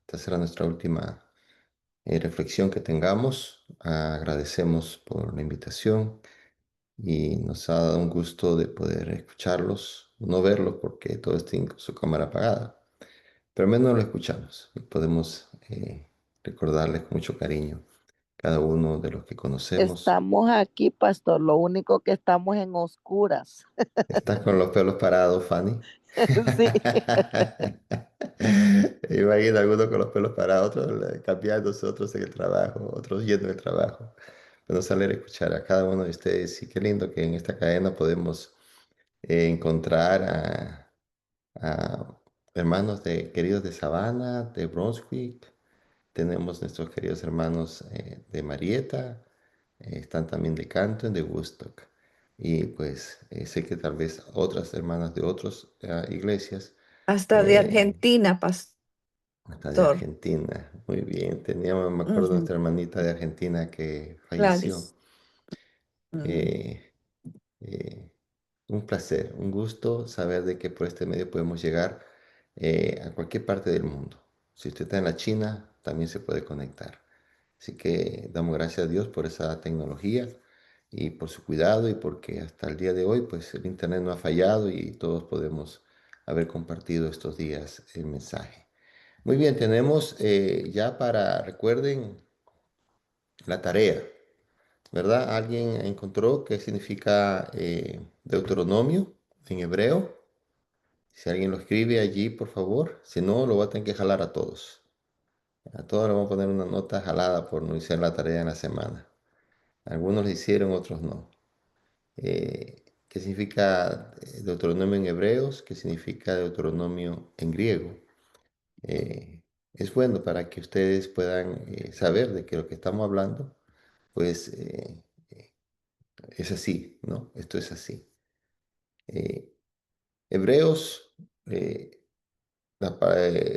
Esta será nuestra última reflexión que tengamos. Agradecemos por la invitación y nos ha dado un gusto de poder escucharlos, no verlos porque todo está en su cámara apagada, pero al menos lo escuchamos y podemos recordarles con mucho cariño cada uno de los que conocemos. Estamos aquí, pastor, lo único que estamos en oscuras. ¿Estás con los pelos parados, Fanny? Sí, Imagina algunos con los pelos parados, otros cambiándose, otros en el trabajo, otros yendo al trabajo. Pero salir a escuchar a cada uno de ustedes y qué lindo que en esta cadena podemos encontrar a hermanos queridos de Savannah, de Brunswick. Tenemos nuestros queridos hermanos de Marietta, están también de Canton, de Woodstock. Y pues sé que tal vez otras hermanas de otras iglesias, Hasta de eh, Argentina, hasta de pastor. Argentina. Muy bien, teníamos, me acuerdo de Ujú, nuestra hermanita de Argentina que falleció. Gladys. Ujú. Eh, eh, un placer, un gusto saber de que por este medio podemos llegar a cualquier parte del mundo. Si usted está en la China, también se puede conectar. Así que damos gracias a Dios por esa tecnología y por su cuidado y porque hasta el día de hoy pues el internet no ha fallado y todos podemos haber compartido estos días el mensaje. Muy bien, tenemos ya para, recuerden, la tarea, ¿verdad? ¿Alguien encontró qué significa Deuteronomio en hebreo? Si alguien lo escribe allí, por favor. Si no, lo voy a tener que jalar a todos. A todos le vamos a poner una nota jalada por no hacer la tarea en la semana. Algunos lo hicieron, otros no. ¿Qué significa Deuteronomio en hebreos? ¿Qué significa Deuteronomio en griego? Es bueno para que ustedes puedan saber de que lo que estamos hablando, pues es así, ¿no? Esto es así. Eh, Hebreos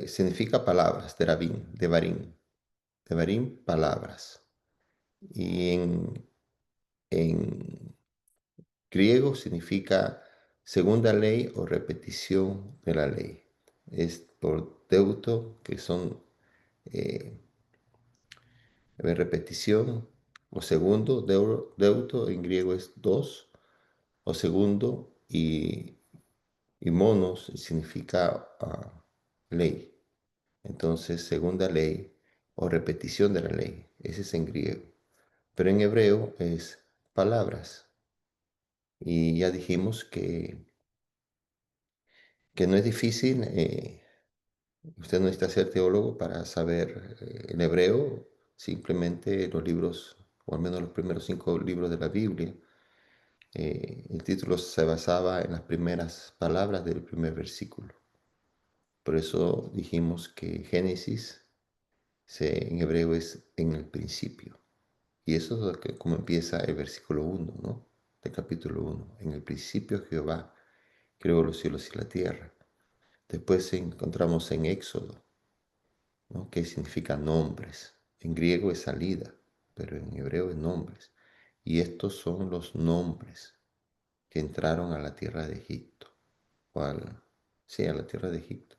significa palabras, de barín, palabras. Y en griego significa segunda ley o repetición de la ley. Es por deuto, que son eh, repetición, o segundo, deuto en griego es dos, o segundo, y monos significa ley. Entonces, segunda ley o repetición de la ley, ese es en griego. Pero en hebreo es palabras. Y ya dijimos que no es difícil, usted no necesita ser teólogo para saber el hebreo, simplemente los libros, o al menos los primeros 5 libros de la Biblia. El título se basaba en las primeras palabras del primer versículo. Por eso dijimos que Génesis en hebreo es en el principio. Y eso es como empieza el versículo 1, ¿no? Del capítulo 1. En el principio Jehová creó los cielos y la tierra. Después encontramos en Éxodo, ¿no? Que significa nombres. En griego es salida, pero en hebreo es nombres. Y estos son los nombres que entraron a la tierra de Egipto. Sí, a la tierra de Egipto.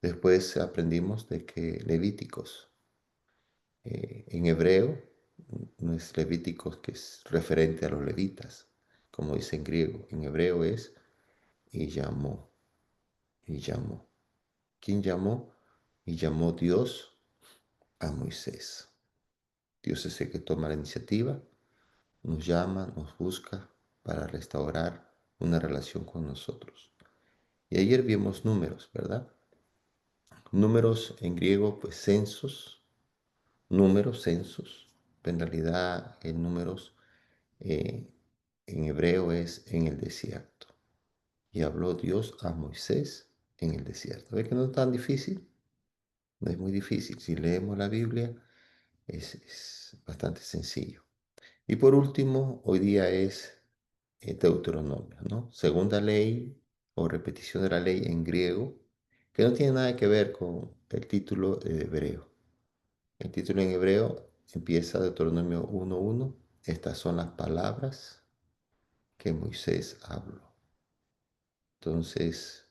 Después aprendimos de que Levíticos, en hebreo, no es Levíticos que es referente a los levitas, como dice en griego. En hebreo es y llamó, y llamó. ¿Quién llamó? Y llamó Dios a Moisés. Dios es el que toma la iniciativa, nos llama, nos busca para restaurar una relación con nosotros. Y ayer vimos números, ¿verdad? Números en griego, pues censos, números, censos. En realidad, el números eh, en hebreo es en el desierto. Y habló Dios a Moisés en el desierto. ¿Ve que no es tan difícil? No es muy difícil. Si leemos la Biblia, es bastante sencillo. Y por último, hoy día es Deuteronomio, ¿no? Segunda ley o repetición de la ley en griego, que no tiene nada que ver con el título de hebreo. El título en hebreo empieza Deuteronomio 1:1. Estas son las palabras que Moisés habló. Entonces,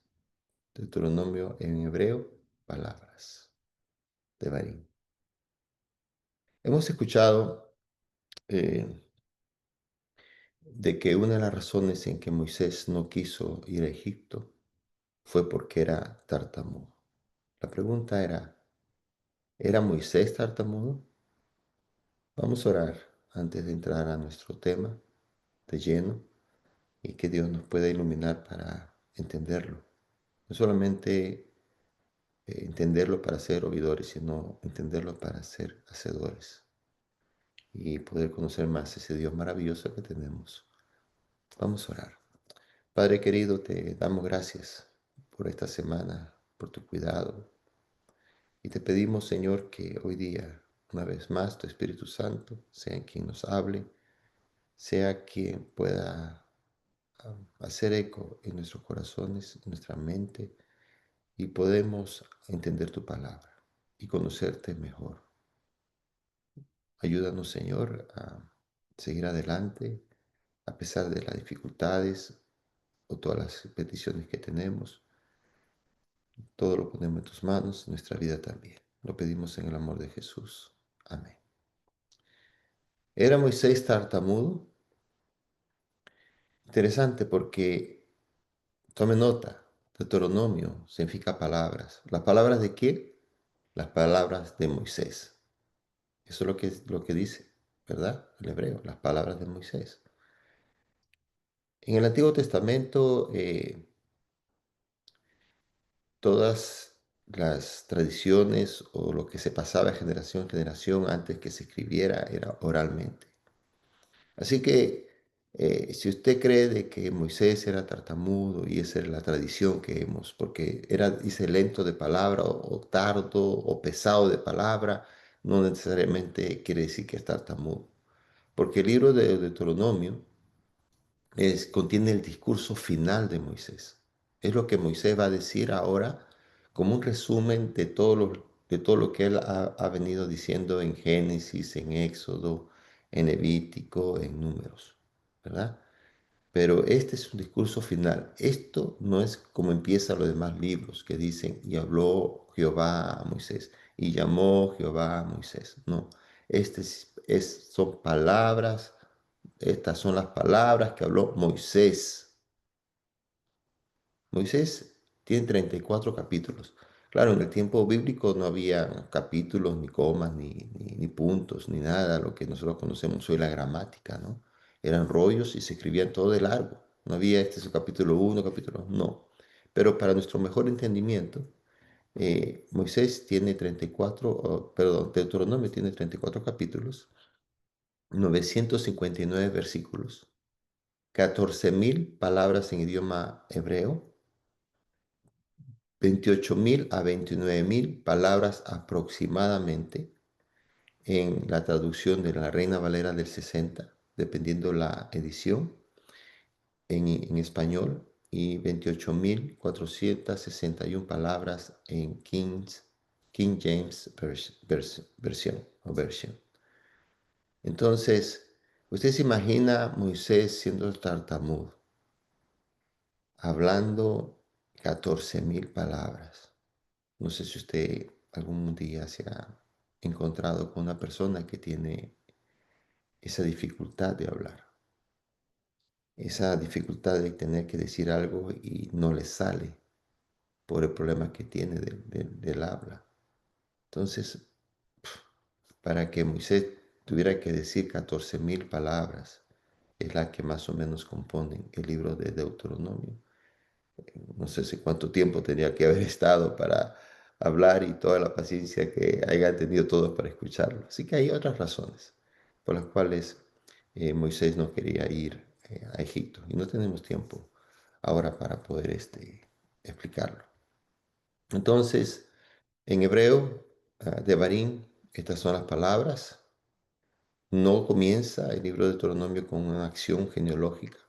Deuteronomio en hebreo, palabras. Devarim. Hemos escuchado eh, de que una de las razones en que Moisés no quiso ir a Egipto fue porque era tartamudo. La pregunta ¿era Moisés tartamudo? Vamos a orar antes de entrar a nuestro tema de lleno y que Dios nos pueda iluminar para entenderlo. No solamente entenderlo para ser oidores, sino entenderlo para ser hacedores y poder conocer más ese Dios maravilloso que tenemos. Vamos a orar. Padre querido, te damos gracias por esta semana, por tu cuidado. Y te pedimos, Señor, que hoy día, una vez más, tu Espíritu Santo sea quien nos hable, sea quien pueda hacer eco en nuestros corazones, en nuestra mente, y podemos entender tu palabra y conocerte mejor. Ayúdanos, Señor, a seguir adelante a pesar de las dificultades o todas las peticiones que tenemos. Todo lo ponemos en tus manos, nuestra vida también. Lo pedimos en el amor de Jesús. Amén. ¿Era Moisés tartamudo? Interesante porque, tome nota, Deuteronomio significa palabras. ¿Las palabras de quién? Las palabras de Moisés. Eso es lo que dice, ¿verdad? El hebreo, las palabras de Moisés. En el Antiguo Testamento, todas las tradiciones o lo que se pasaba de generación en generación antes que se escribiera era oralmente. Así que si usted cree de que Moisés era tartamudo y esa es la tradición que hemos, porque era, dice, lento de palabra o tardo o pesado de palabra, no necesariamente quiere decir que es tartamudo. Porque el libro de Deuteronomio contiene el discurso final de Moisés. Es lo que Moisés va a decir ahora como un resumen de todo lo que él ha venido diciendo en Génesis, en Éxodo, en Levítico, en Números, ¿verdad? Pero este es un discurso final. Esto no es como empiezan los demás libros que dicen, y habló Jehová a Moisés, y llamó Jehová a Moisés. No, son palabras, estas son las palabras que habló Moisés. Moisés tiene 34 capítulos. Claro, en el tiempo bíblico no había capítulos, ni comas, ni puntos, ni nada, lo que nosotros conocemos hoy la gramática, ¿no? Eran rollos y se escribían todo de largo. No había este es el capítulo 1, capítulo 2, no. Pero para nuestro mejor entendimiento, Moisés tiene 34, perdón, Deuteronomio tiene 34 capítulos, 959 versículos, 14.000 palabras en idioma hebreo, 28.000 a 29.000 palabras aproximadamente en la traducción de la Reina Valera del 60, dependiendo la edición, en español, y 28.461 palabras en King James versión. Entonces, usted se imagina a Moisés siendo tartamudo, hablando 14.000 palabras. No sé si usted algún día se ha encontrado con una persona que tiene esa dificultad de hablar, esa dificultad de tener que decir algo y no le sale por el problema que tiene del habla. Entonces, para que Moisés tuviera que decir 14.000 palabras, es la que más o menos componen el libro de Deuteronomio. No sé si cuánto tiempo tenía que haber estado para hablar y toda la paciencia que hayan tenido todos para escucharlo. Así que hay otras razones por las cuales Moisés no quería ir a Egipto y no tenemos tiempo ahora para poder explicarlo. Entonces, en hebreo, Devarim, estas son las palabras. No comienza el libro de Deuteronomio con una acción genealógica,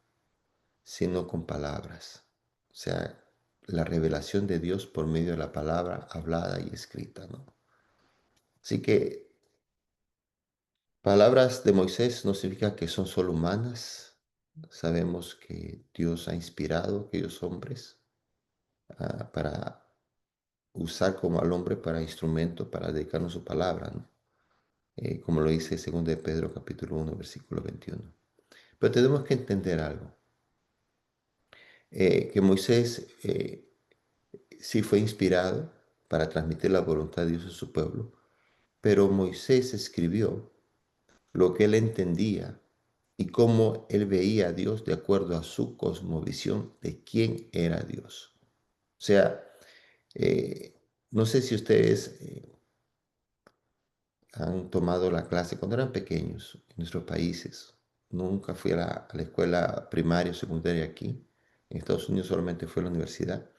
sino con palabras. O sea, la revelación de Dios por medio de la palabra hablada y escrita, ¿no? Así que palabras de Moisés no significa que son solo humanas. Sabemos que Dios ha inspirado a aquellos hombres para usar como al hombre para instrumento para dedicarnos su palabra, ¿no? Como lo dice 2 de Pedro capítulo 1, versículo 21. Pero tenemos que entender algo, que Moisés sí fue inspirado para transmitir la voluntad de Dios a su pueblo, pero Moisés escribió lo que él entendía y cómo él veía a Dios de acuerdo a su cosmovisión de quién era Dios. O sea, eh, no sé si ustedes han tomado la clase cuando eran pequeños en nuestros países. Nunca fui a la escuela primaria o secundaria aquí. En Estados Unidos solamente fue a la universidad.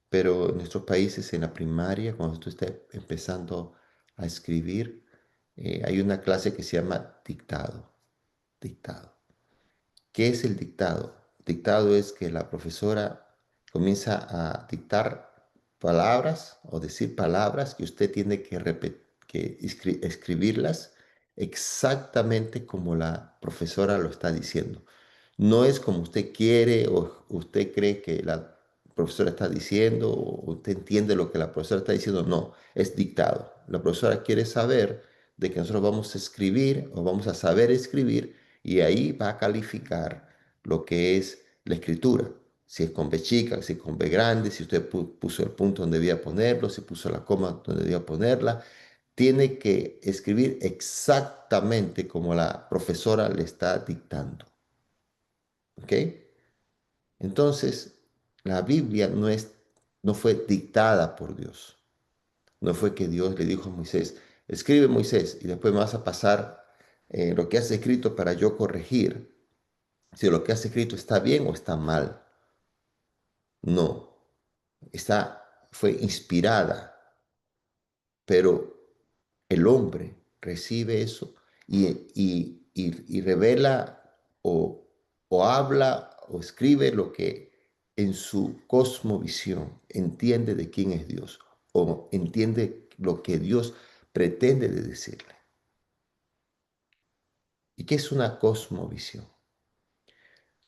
Pero en nuestros países, en la primaria, cuando tú estás empezando a escribir, hay una clase que se llama dictado. Dictado. ¿Qué es el dictado? Dictado es que la profesora comienza a dictar palabras o decir palabras que usted tiene que, escribirlas exactamente como la profesora lo está diciendo. No es como usted quiere o usted cree que la profesora está diciendo o usted entiende lo que la profesora está diciendo. No, es dictado. La profesora quiere saber de que nosotros vamos a escribir o vamos a saber escribir y ahí va a calificar lo que es la escritura. Si es con B chica, si es con B grande, si usted puso el punto donde debía ponerlo, si puso la coma donde debía ponerla. Tiene que escribir exactamente como la profesora le está dictando. ¿Ok? Entonces, la Biblia no fue dictada por Dios. No fue que Dios le dijo a Moisés, escribe Moisés y después me vas a pasar lo que has escrito para yo corregir si lo que has escrito está bien o está mal. No, fue inspirada, pero el hombre recibe eso y revela o habla o escribe lo que en su cosmovisión entiende de quién es Dios o entiende lo que Dios pretende de decirle. ¿Y qué es una cosmovisión?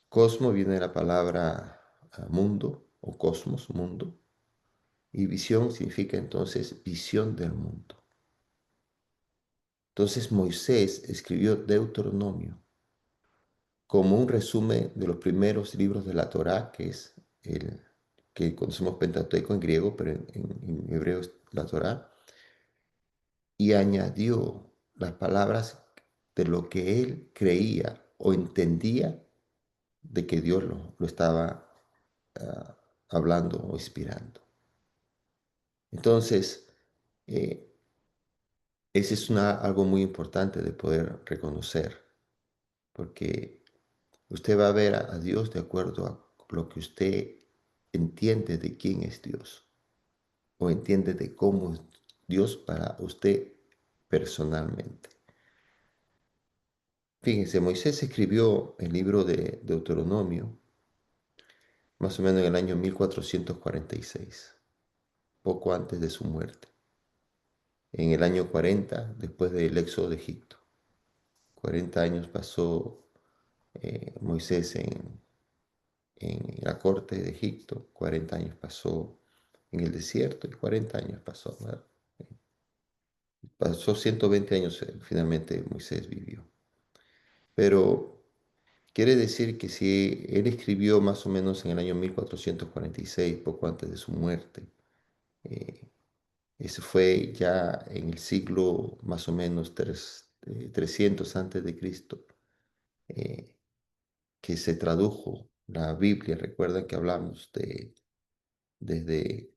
Cosmo viene de la palabra mundo o cosmos, mundo, y visión significa entonces visión del mundo. Entonces Moisés escribió Deuteronomio como un resumen de los primeros libros de la Torá, que es el que conocemos Pentateuco en griego, pero en hebreo es la Torá, y añadió las palabras de lo que él creía o entendía de que Dios lo estaba ah, hablando o inspirando. Entonces, eh, ese es algo muy importante de poder reconocer, porque usted va a ver a Dios de acuerdo a lo que usted entiende de quién es Dios o entiende de cómo es Dios para usted personalmente. Fíjense, Moisés escribió el libro de Deuteronomio más o menos en el año 1446, poco antes de su muerte, en el año 40 después del éxodo de Egipto. 40 años pasó Moisés en la corte de Egipto, 40 años pasó en el desierto y 40 años pasó, ¿verdad? Pasó 120 años, finalmente Moisés vivió. Pero quiere decir que si él escribió más o menos en el año 1446, poco antes de su muerte, eh, eso fue ya en el siglo más o menos 300 antes de Cristo, eh, que se tradujo la Biblia. Recuerda que hablamos desde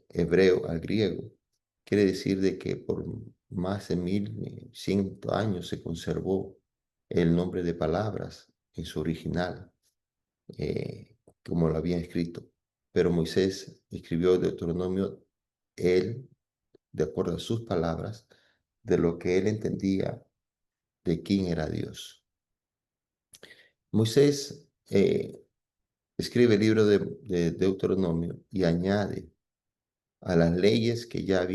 hebreo al griego. Quiere decir de que por más de 1100 años se conservó el nombre de palabras en su original, como lo habían escrito. Pero Moisés escribió Deuteronomio, él, de acuerdo a sus palabras, de lo que él entendía de quién era Dios. Moisés escribe el libro de Deuteronomio y añade a las leyes que ya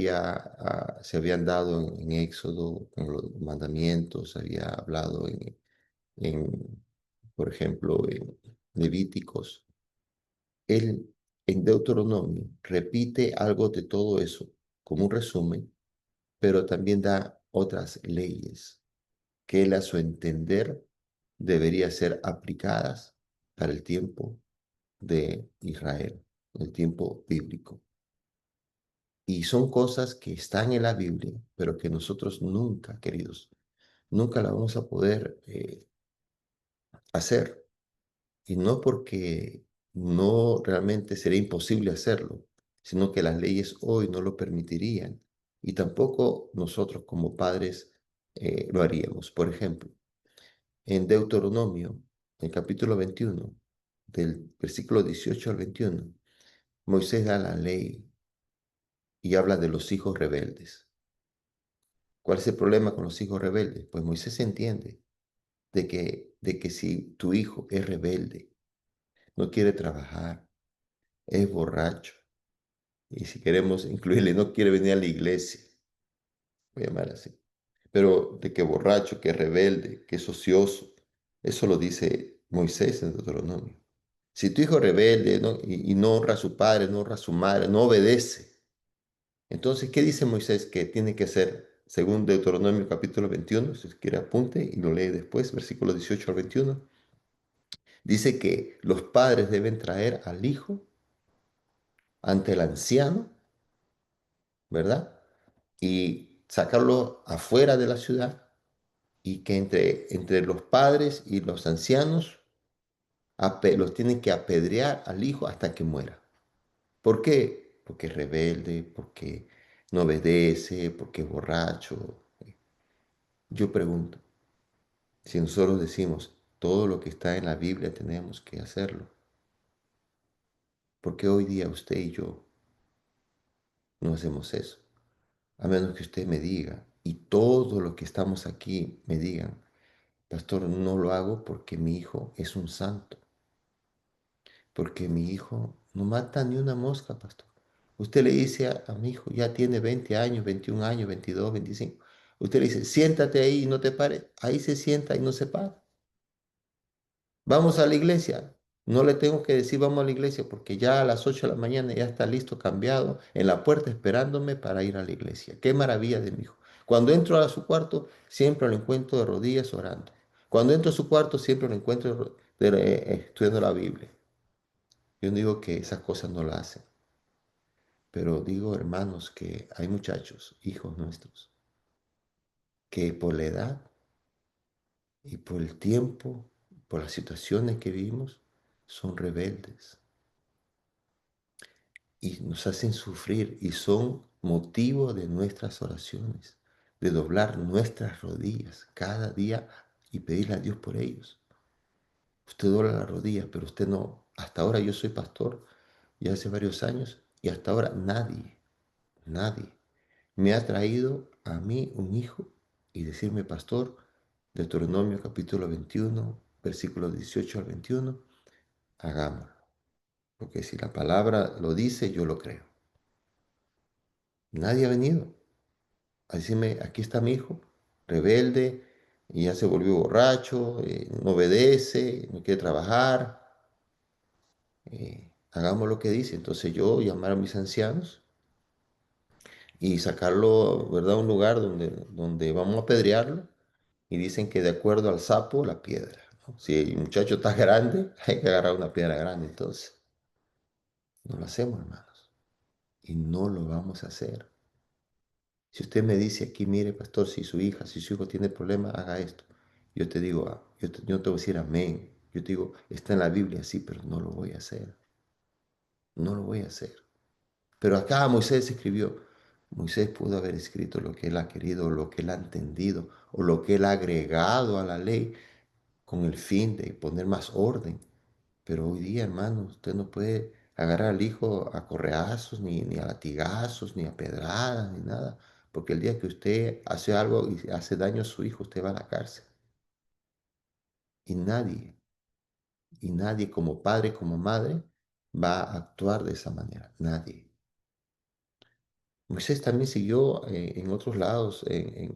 se habían dado en Éxodo, con los mandamientos, había hablado por ejemplo, en Levíticos. Él en Deuteronomio repite algo de todo eso como un resumen, pero también da otras leyes que él a su entender debería ser aplicadas para el tiempo de Israel, el tiempo bíblico. Y son cosas que están en la Biblia, pero que nosotros nunca, queridos, nunca la vamos a poder hacer. Y no porque no realmente sería imposible hacerlo, sino que las leyes hoy no lo permitirían. Y tampoco nosotros como padres lo haríamos. Por ejemplo, en Deuteronomio, en capítulo 21, del versículo 18 al 21, Moisés da la ley y habla de los hijos rebeldes. ¿Cuál es el problema con los hijos rebeldes? Pues Moisés entiende de que si tu hijo es rebelde, no quiere trabajar, es borracho, y si queremos incluirle, no quiere venir a la iglesia, voy a llamar así, pero de que borracho, que rebelde, que es ocioso, eso lo dice Moisés en Deuteronomio. Si tu hijo es rebelde, ¿no? y no honra a su padre, no honra a su madre, no obedece, entonces, ¿qué dice Moisés que tiene que hacer? Según Deuteronomio capítulo 21, si quiere apunte y lo lee después, versículos 18 al 21, dice que los padres deben traer al hijo ante el anciano, ¿verdad? Y sacarlo afuera de la ciudad y que entre los padres y los ancianos los tienen que apedrear al hijo hasta que muera. ¿Por qué? Porque es rebelde, porque no obedece, porque es borracho. Yo pregunto, si nosotros decimos todo lo que está en la Biblia tenemos que hacerlo, ¿por qué hoy día usted y yo no hacemos eso? A menos que usted me diga, y todos los que estamos aquí me digan, pastor, no lo hago porque mi hijo es un santo, porque mi hijo no mata ni una mosca, pastor. Usted le dice a mi hijo, ya tiene 20 años, 21 años, 22, 25. Usted le dice, siéntate ahí y no te pares. Ahí se sienta y no se para. Vamos a la iglesia. No le tengo que decir vamos a la iglesia porque ya a las 8 de la mañana ya está listo, cambiado, en la puerta esperándome para ir a la iglesia. Qué maravilla de mi hijo. Cuando entro a su cuarto, siempre lo encuentro de rodillas orando. Cuando entro a su cuarto, siempre lo encuentro estudiando la Biblia. Yo no digo que esas cosas no las hacen, pero digo, hermanos, que hay muchachos, hijos nuestros, que por la edad y por el tiempo, por las situaciones que vivimos, son rebeldes y nos hacen sufrir y son motivo de nuestras oraciones, de doblar nuestras rodillas cada día y pedirle a Dios por ellos. Usted dobla la rodilla, pero usted no. Hasta ahora yo soy pastor ya hace varios años y hasta ahora nadie me ha traído a mí un hijo y decirme, pastor, Deuteronomio capítulo 21, versículos 18 al 21, hagámoslo. Porque si la palabra lo dice, yo lo creo. Nadie ha venido a decirme, aquí está mi hijo, rebelde, y ya se volvió borracho, no obedece, no quiere trabajar, hagamos lo que dice. Entonces yo llamar a mis ancianos y sacarlo, ¿verdad?, a un lugar donde vamos a apedrearlo y dicen que de acuerdo al sapo, la piedra, ¿no? Si el muchacho está grande, hay que agarrar una piedra grande, entonces no lo hacemos, hermanos, y no lo vamos a hacer. Si usted me dice aquí, mire, pastor, si su hija, si su hijo tiene problemas, haga esto. Yo te digo, yo no te voy a decir amén. Yo te digo, está en la Biblia, sí, pero no lo voy a hacer. No lo voy a hacer. Pero acá Moisés escribió. Moisés pudo haber escrito lo que él ha querido, lo que él ha entendido, o lo que él ha agregado a la ley con el fin de poner más orden. Pero hoy día, hermano, usted no puede agarrar al hijo a correazos, ni a latigazos, ni a pedradas, ni nada. Porque el día que usted hace algo y hace daño a su hijo, usted va a la cárcel. Y nadie como padre, como madre, va a actuar de esa manera. Nadie. Moisés también siguió en otros lados,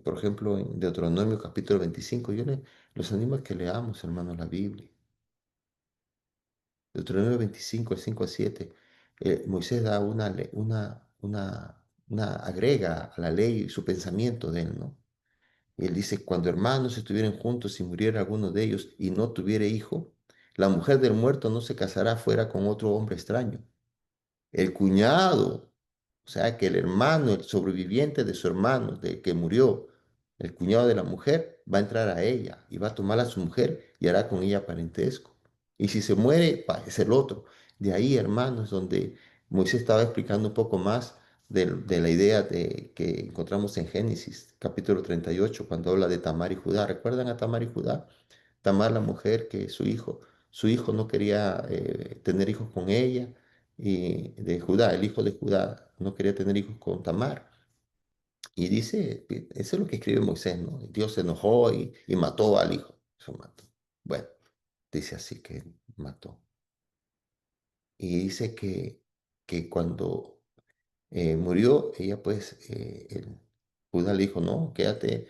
por ejemplo, en Deuteronomio capítulo 25. Los animo a que leamos, hermanos, la Biblia. Deuteronomio 25, el 5 al 7. Moisés da agrega a la ley su pensamiento de él, ¿no? Y él dice, cuando hermanos estuvieran juntos y muriera alguno de ellos y no tuviera hijo, la mujer del muerto no se casará fuera con otro hombre extraño. El cuñado, o sea, que el hermano, el sobreviviente de su hermano, de que murió, el cuñado de la mujer, va a entrar a ella y va a tomar a su mujer y hará con ella parentesco. Y si se muere, es el otro. De ahí, hermanos, donde Moisés estaba explicando un poco más de la idea que encontramos en Génesis, capítulo 38, cuando habla de Tamar y Judá. ¿Recuerdan a Tamar y Judá? Tamar, la mujer que su hijo no quería tener hijos con ella, y de Judá, el hijo de Judá no quería tener hijos con Tamar. Y dice, eso es lo que escribe Moisés, ¿no? Dios se enojó y mató al hijo. Eso mató. Bueno, dice así que mató. Y dice que cuando murió, ella pues, Judá le dijo, no, quédate,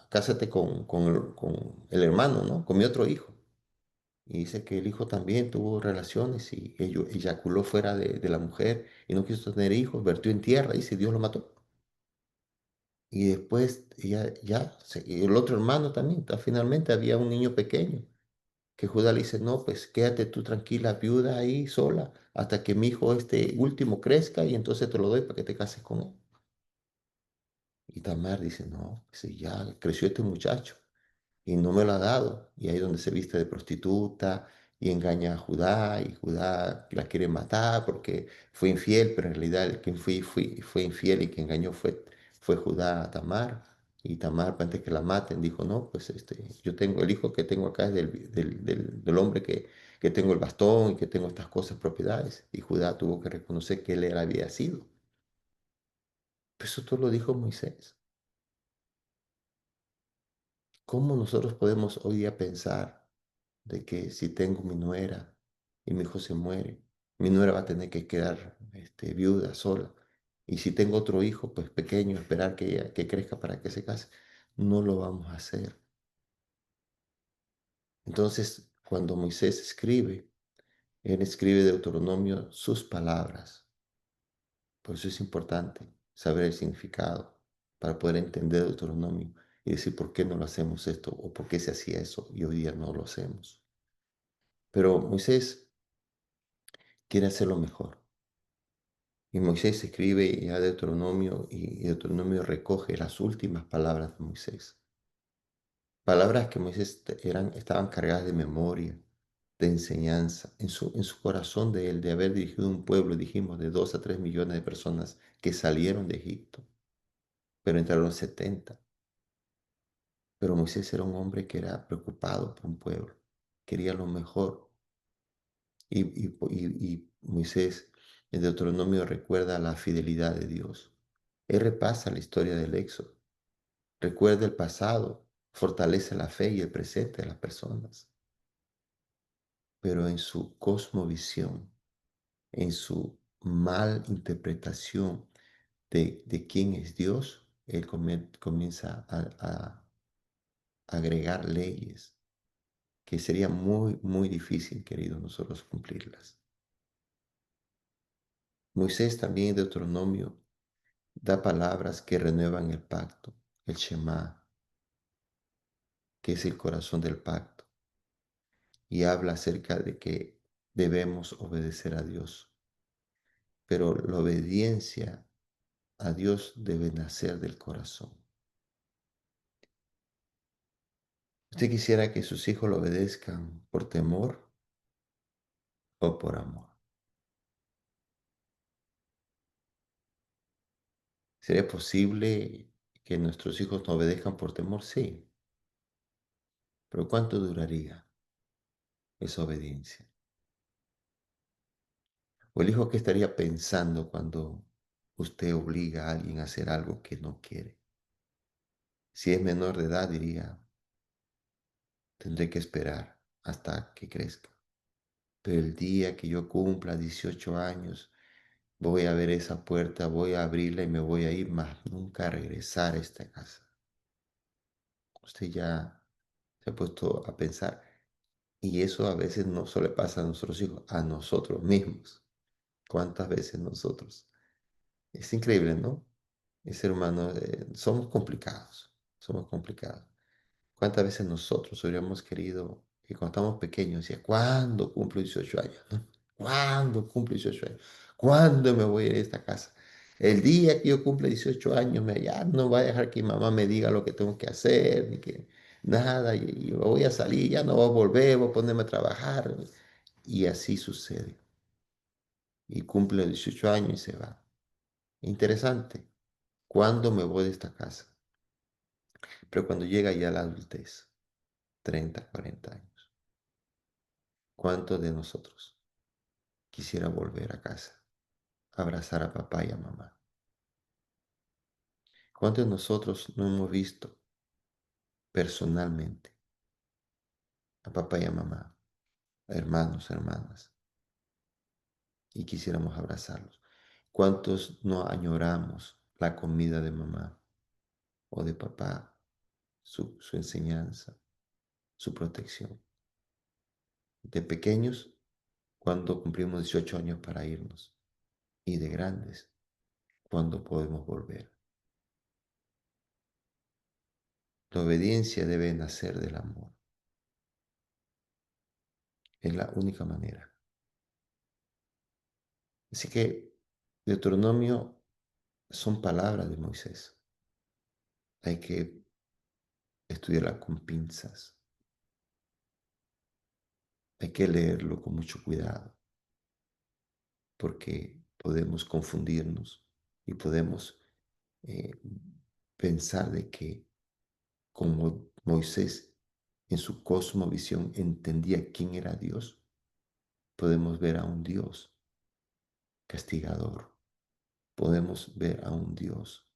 cásate con el hermano, ¿no? Con mi otro hijo. Y dice que el hijo también tuvo relaciones y eyaculó fuera de la mujer y no quiso tener hijos, vertió en tierra, dice, Dios lo mató. Y después y el otro hermano también, finalmente había un niño pequeño, que Judá le dice, no, pues quédate tú tranquila, viuda ahí sola, hasta que mi hijo este último crezca y entonces te lo doy para que te cases con él. Y Tamar dice, no, pues ya creció este muchacho y no me lo ha dado. Y ahí es donde se viste de prostituta y engaña a Judá y Judá la quiere matar porque fue infiel, pero en realidad el quien fue infiel y que engañó fue Judá a Tamar. Y Tamar, antes que la maten, dijo, no, pues yo tengo el hijo que tengo acá es del hombre que tengo el bastón y que tengo estas cosas, propiedades. Y Judá tuvo que reconocer que él había sido. Pues eso todo lo dijo Moisés. ¿Cómo nosotros podemos hoy día pensar de que si tengo mi nuera y mi hijo se muere, mi nuera va a tener que quedar viuda, sola? Y si tengo otro hijo, pues pequeño, esperar que crezca para que se case? No lo vamos a hacer. Entonces, cuando Moisés escribe, él escribe de Deuteronomio sus palabras. Por eso es importante saber el significado para poder entender Deuteronomio y decir por qué no lo hacemos esto o por qué se hacía eso y hoy día no lo hacemos. Pero Moisés quiere hacerlo mejor. Y Moisés escribe ya Deuteronomio y Deuteronomio recoge las últimas palabras de Moisés. Palabras que Moisés estaban cargadas de memoria, de enseñanza, en su corazón de él, de haber dirigido un pueblo, dijimos, de 2 a 3 millones de personas que salieron de Egipto, pero entraron 70. Pero Moisés era un hombre que era preocupado por un pueblo, quería lo mejor. Y Moisés en Deuteronomio recuerda la fidelidad de Dios. Él repasa la historia del Éxodo, recuerda el pasado, fortalece la fe y el presente de las personas. Pero en su cosmovisión, en su mal interpretación de quién es Dios, él comienza a agregar leyes que sería muy, muy difícil, queridos, nosotros cumplirlas. Moisés también en Deuteronomio da palabras que renuevan el pacto, el Shema, que es el corazón del pacto, y habla acerca de que debemos obedecer a Dios. Pero la obediencia a Dios debe nacer del corazón. ¿Usted quisiera que sus hijos lo obedezcan por temor o por amor? ¿Sería posible que nuestros hijos no obedezcan por temor? Sí, pero ¿cuánto duraría esa obediencia? ¿O el hijo qué estaría pensando cuando usted obliga a alguien a hacer algo que no quiere? Si es menor de edad, diría, tendré que esperar hasta que crezca. Pero el día que yo cumpla 18 años, voy a ver esa puerta, voy a abrirla y me voy a ir, más nunca a regresar a esta casa. Usted ya se ha puesto a pensar. Y eso a veces no solo le pasa a nuestros hijos, a nosotros mismos. ¿Cuántas veces nosotros? Es increíble, ¿no? El ser humano, somos complicados, somos complicados. ¿Cuántas veces nosotros hubiéramos querido, que cuando estábamos pequeños, decía, ¿cuándo cumplo 18 años? ¿No? ¿Cuándo cumplo 18 años? ¿Cuándo me voy a ir de esta casa? El día que yo cumpla 18 años, ya no va a dejar que mi mamá me diga lo que tengo que hacer, ni que nada, y voy a salir, ya no voy a volver, voy a ponerme a trabajar. Y así sucede. Y cumple 18 años y se va. Interesante. ¿Cuándo me voy de esta casa? Pero cuando llega ya la adultez, 30, 40 años, ¿cuántos de nosotros quisiera volver a casa, abrazar a papá y a mamá? ¿Cuántos de nosotros no hemos visto personalmente a papá y a mamá, a hermanos, hermanas, y quisiéramos abrazarlos? ¿Cuántos no añoramos la comida de mamá o de papá, su enseñanza, su protección? De pequeños, cuando cumplimos 18 años para irnos, y de grandes, cuando podemos volver. La obediencia debe nacer del amor. Es la única manera. Así que Deuteronomio son palabras de Moisés. Hay que estudiarla con pinzas. Hay que leerlo con mucho cuidado, porque podemos confundirnos y podemos eh, pensar de que como Moisés en su cosmovisión entendía quién era Dios, podemos ver a un Dios castigador. Podemos ver a un Dios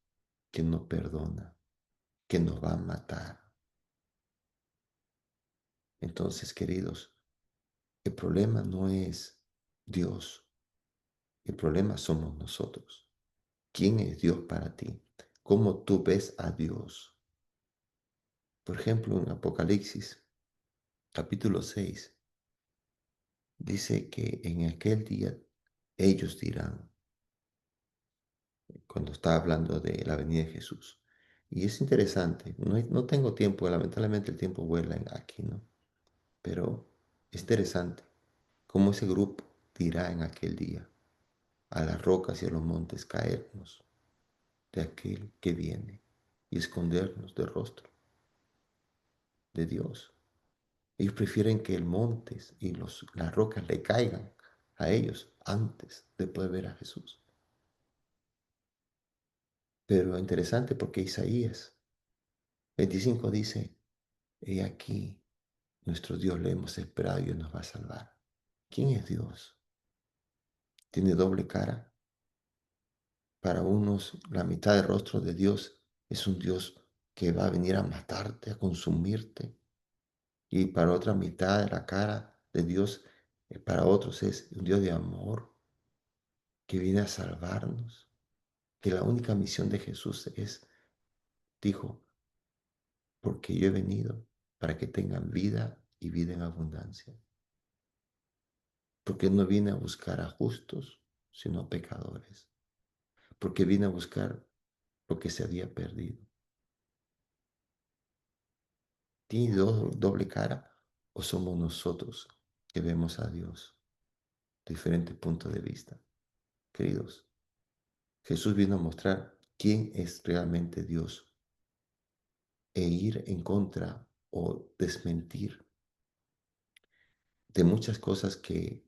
que no perdona, que nos va a matar. Entonces, queridos, el problema no es Dios, el problema somos nosotros. ¿Quién es Dios para ti? ¿Cómo tú ves a Dios? Por ejemplo, en Apocalipsis, capítulo 6, dice que en aquel día ellos dirán, cuando está hablando de la venida de Jesús. Y es interesante, no tengo tiempo, lamentablemente el tiempo vuela aquí, ¿no? Pero es interesante cómo ese grupo dirá en aquel día, a las rocas y a los montes caernos de aquel que viene y escondernos del rostro de Dios. Ellos prefieren que el montes y las rocas le caigan a ellos antes de poder ver a Jesús. Pero interesante porque Isaías 25 dice, he aquí, nuestro Dios le hemos esperado y Él nos va a salvar. ¿Quién es Dios? ¿Tiene doble cara? Para unos, la mitad del rostro de Dios es un Dios que va a venir a matarte, a consumirte. Y para otra mitad de la cara de Dios, para otros es un Dios de amor que viene a salvarnos. Que la única misión de Jesús es, dijo, porque yo he venido para que tengan vida y vida en abundancia. Porque no vine a buscar a justos, sino a pecadores. Porque vine a buscar lo que se había perdido. ¿Tiene doble cara o somos nosotros que vemos a Dios de diferentes puntos de vista? Queridos, Jesús vino a mostrar quién es realmente Dios e ir en contra o desmentir de muchas cosas que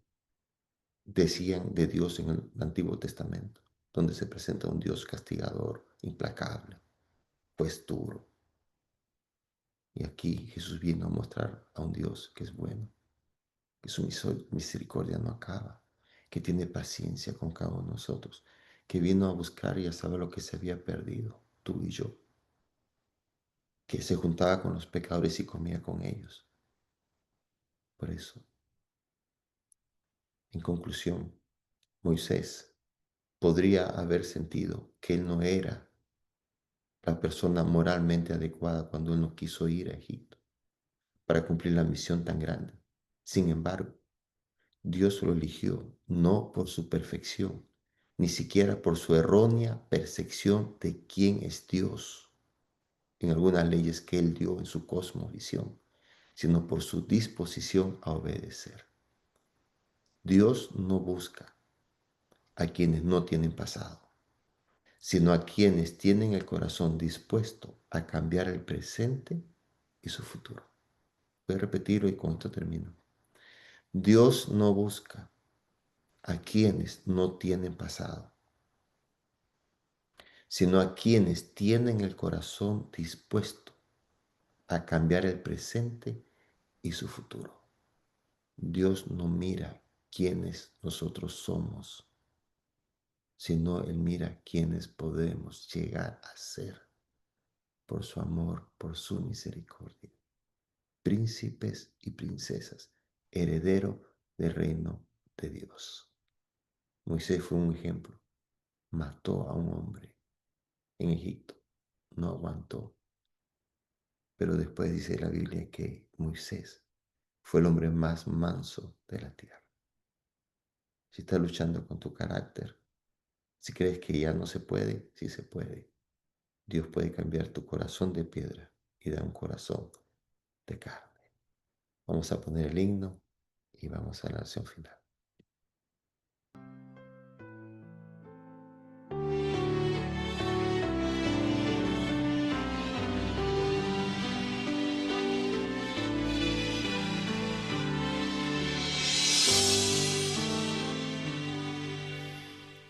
decían de Dios en el Antiguo Testamento, donde se presenta un Dios castigador, implacable, pues duro. Y aquí Jesús vino a mostrar a un Dios que es bueno, que su misericordia no acaba, que tiene paciencia con cada uno de nosotros, que vino a buscar y a saber lo que se había perdido, tú y yo, que se juntaba con los pecadores y comía con ellos. Por eso, en conclusión, Moisés podría haber sentido que él no era la persona moralmente adecuada cuando él no quiso ir a Egipto para cumplir la misión tan grande. Sin embargo, Dios lo eligió, no por su perfección, ni siquiera por su errónea percepción de quién es Dios en algunas leyes que Él dio en su cosmovisión, sino por su disposición a obedecer. Dios no busca a quienes no tienen pasado, sino a quienes tienen el corazón dispuesto a cambiar el presente y su futuro. Voy a repetirlo y con esto termino. Dios no busca a quienes no tienen pasado, sino a quienes tienen el corazón dispuesto a cambiar el presente y su futuro. Dios no mira quiénes nosotros somos, sino Él mira quiénes podemos llegar a ser por su amor, por su misericordia. Príncipes y princesas, heredero del reino de Dios. Moisés fue un ejemplo. Mató a un hombre en Egipto. No aguantó. Pero después dice la Biblia que Moisés fue el hombre más manso de la tierra. Si estás luchando con tu carácter, si crees que ya no se puede, sí se puede. Dios puede cambiar tu corazón de piedra y dar un corazón de carne. Vamos a poner el himno y vamos a la oración final.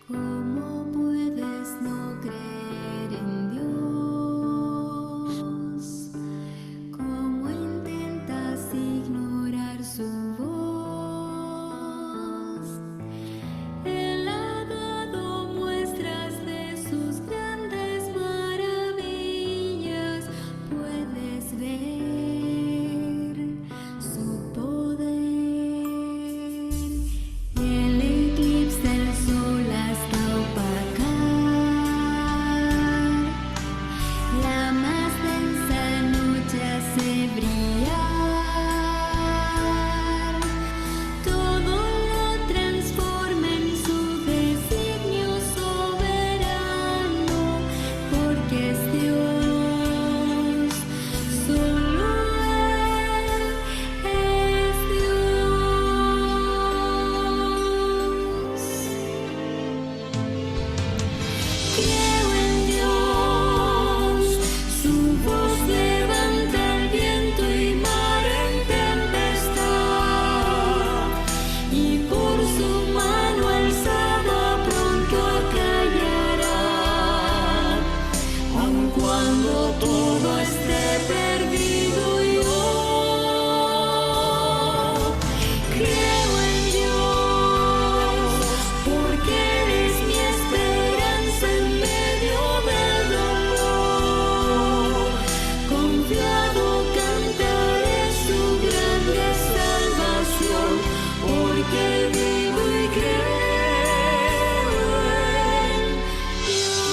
¿Cómo puedes no creer en Dios? ¿Cómo intentas ignorar su voz? Él ha dado muestras de sus grandes maravillas. Puedes ver su poder. El eclipse del sol hasta opacar. La más densa noche hace brillar. Todo lo transforma en su designio soberano, porque es Dios, solo Él es Dios. Creo en Dios, su voz levanta el viento y mar en tempestad, y por su mano alzada pronto acallará, aun cuando todo esté perdido. Yo creo en Dios, porque Él es mi esperanza en medio del dolor. Confiado cantaré su grande salvación, porque vivo y creo en Dios.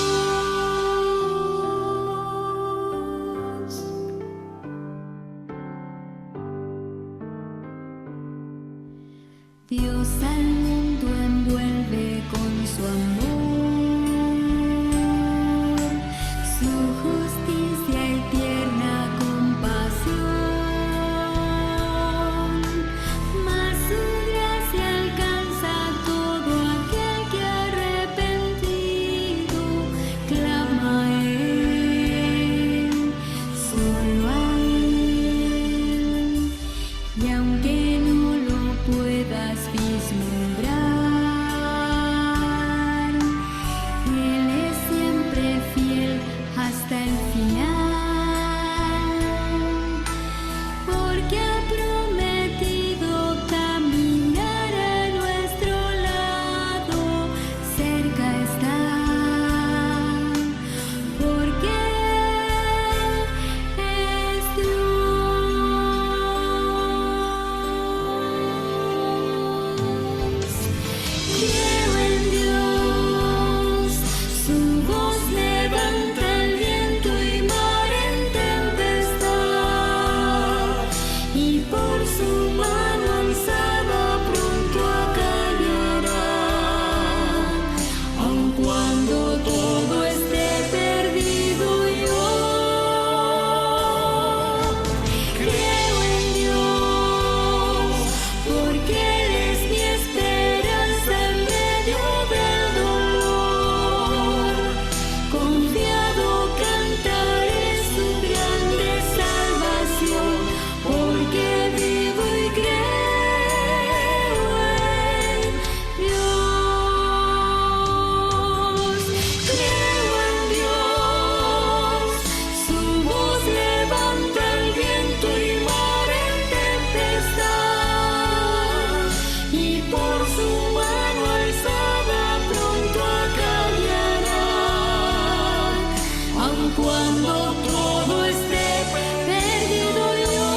cuando todo esté perdido yo.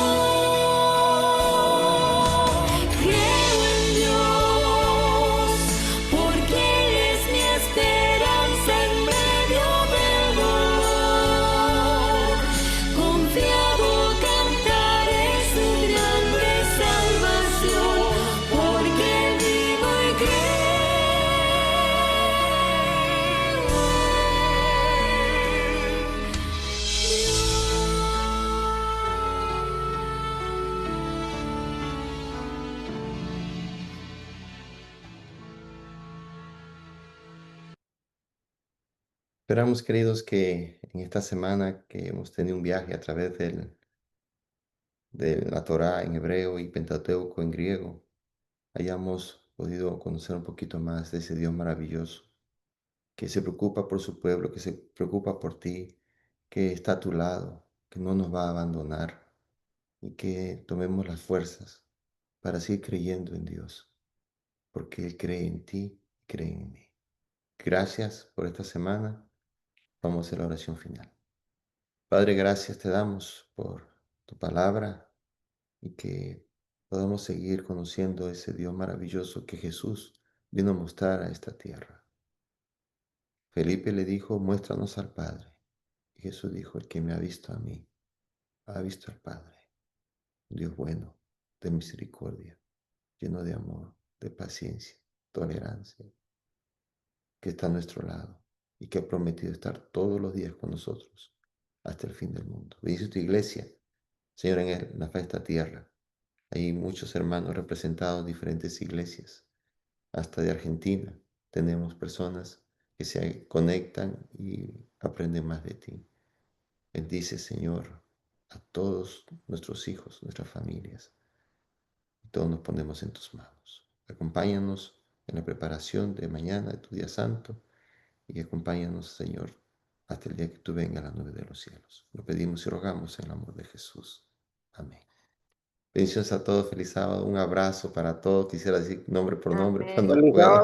Creo en Dios, porque es mi esperanza en medio del dolor. Confiado cantaré su grande salvación, porque vivo y creo. Esperamos, queridos, que en esta semana que hemos tenido un viaje a través de la Torá en hebreo y Pentateuco en griego, hayamos podido conocer un poquito más de ese Dios maravilloso, que se preocupa por su pueblo, que se preocupa por ti, que está a tu lado, que no nos va a abandonar, y que tomemos las fuerzas para seguir creyendo en Dios, porque Él cree en ti, cree en mí. Gracias por esta semana. Vamos a hacer la oración final. Padre, gracias te damos por tu palabra y que podamos seguir conociendo ese Dios maravilloso que Jesús vino a mostrar a esta tierra. Felipe le dijo, muéstranos al Padre. Y Jesús dijo, el que me ha visto a mí, ha visto al Padre. Dios bueno, de misericordia, lleno de amor, de paciencia, tolerancia, que está a nuestro lado y que ha prometido estar todos los días con nosotros hasta el fin del mundo. Bendice tu iglesia, Señor, en la faz de esta tierra. Hay muchos hermanos representados en diferentes iglesias, hasta de Argentina. Tenemos personas que se conectan y aprenden más de ti. Bendice, Señor, a todos nuestros hijos, nuestras familias. Y todos nos ponemos en tus manos. Acompáñanos en la preparación de mañana, de tu día santo, y acompáñanos, Señor, hasta el día que tú vengas a las nubes de los cielos. Lo pedimos y rogamos en el amor de Jesús. Amén. Bendiciones a todos, feliz sábado, un abrazo para todos. Quisiera decir nombre por nombre, pero no Feliz puedo.